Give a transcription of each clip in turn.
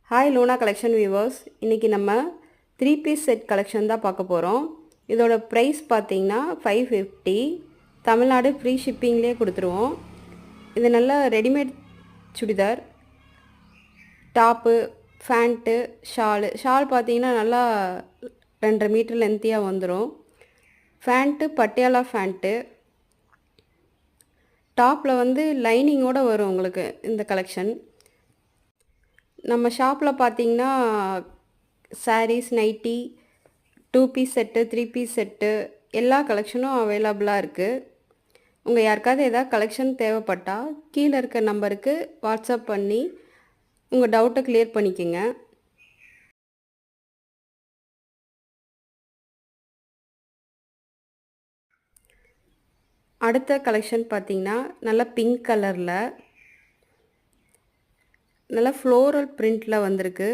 Hi Luna collection viewers. இன்றைக்கி நம்ம 3 piece set collection தான் பார்க்க போகிறோம். இதோட ப்ரைஸ் பார்த்திங்கன்னா 550. தமிழ்நாடு ஃப்ரீ ஷிப்பிங்லேயே கொடுத்துருவோம். இது நல்ல readymade churidar, top, pant, shawl பார்த்திங்கன்னா நல்லா 2.5 மீட்டர் லென்த்தியாக வந்துடும். ஃபேண்ட்டு பட்டியாலா ஃபேண்ட்டு, டாப்பில் வந்து லைனிங்கோடு வரும் உங்களுக்கு இந்த கலெக்ஷன். நம்ம ஷாப்பில் பார்த்தீங்கன்னா sarees, nighty, 2 piece set, 3 piece set எல்லா கலெக்ஷனும் அவைலபிளாக இருக்குது. உங்கள் யாருக்காவது எதாவது கலெக்ஷன் தேவைப்பட்டால் கீழே இருக்க நம்பருக்கு வாட்ஸ்அப் பண்ணி உங்கள் டவுட்டை கிளியர் பண்ணிக்கோங்க. அடுத்த கலெக்ஷன் பார்த்திங்கன்னா நல்லா பிங்க் கலரில் நல்லா ஃப்ளோரல் பிரிண்டில் வந்திருக்கு.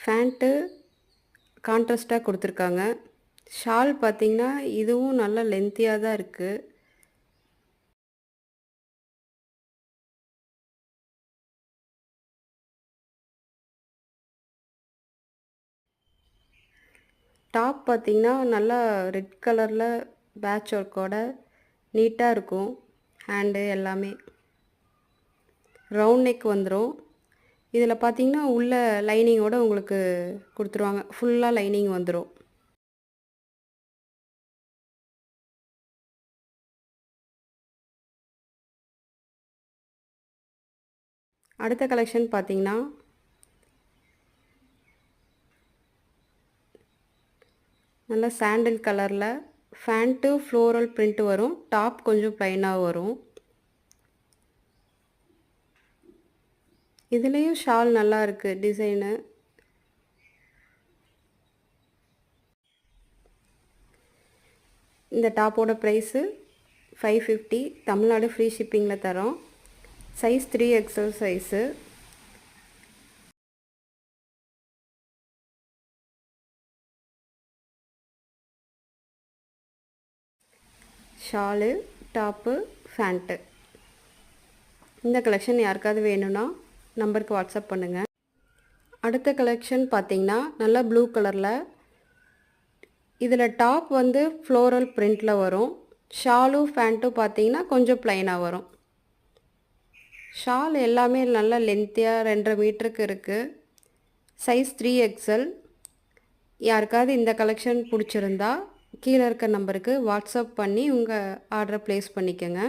ஃபேண்ட்டு கான்ட்ராஸ்டாக கொடுத்துருக்காங்க. ஷால் பார்த்திங்கன்னா இதுவும் நல்லா லென்த்தியாக தான் இருக்குது. டாப் பார்த்திங்கன்னா நல்லா ரெட் கலரில் பேட்ச் ஒர்க்கோட நீட்டாக இருக்கும். ஹேண்டு எல்லாமே ரவுண்ட் நெக் வந்துடும். இதில் பார்த்திங்கன்னா உள்ள லைனிங்கோடு உங்களுக்கு கொடுத்துருவாங்க. ஃபுல்லாக லைனிங் வந்துடும். அடுத்த கலெக்ஷன் பார்த்திங்கன்னா நல்லா சாண்டில் கலரில் ஃபேண்ட்டு ஃப்ளோரல் பிரிண்ட் வரும். டாப் கொஞ்சம் ப்ளைனாக வரும். இதுலேயும் ஷால் நல்லா இருக்குது டிசைனு. இந்த டாப்போட ப்ரைஸு 550. தமிழ்நாடு ஃப்ரீ ஷிப்பிங்கில் தரோம். Size 3XL size. Shawl, top, pant. இந்த கலெக்ஷன் யாருக்காவது வேணும்னா நம்பருக்கு வாட்ஸ்அப் பண்ணுங்கள். அடுத்த கலெக்ஷன் பார்த்திங்கன்னா நல்லா ப்ளூ கலரில். இதில் டாப் வந்து ஃப்ளோரல் பிரிண்டில் வரும். ஷாலும் ஃபேண்ட்டும் பார்த்திங்கன்னா கொஞ்சம் ப்ளைனாக வரும். ஷால் எல்லாமே நல்லா லென்த்தியாக 2.5 மீட்டருக்கு இருக்குது. Size 3XL. யாருக்காவது இந்த கலெக்ஷன் பிடிச்சிருந்தா கீழே இருக்க நம்பருக்கு வாட்ஸ்அப் பண்ணி உங்கள் ஆர்டரை ப்ளேஸ் பண்ணிக்கோங்க.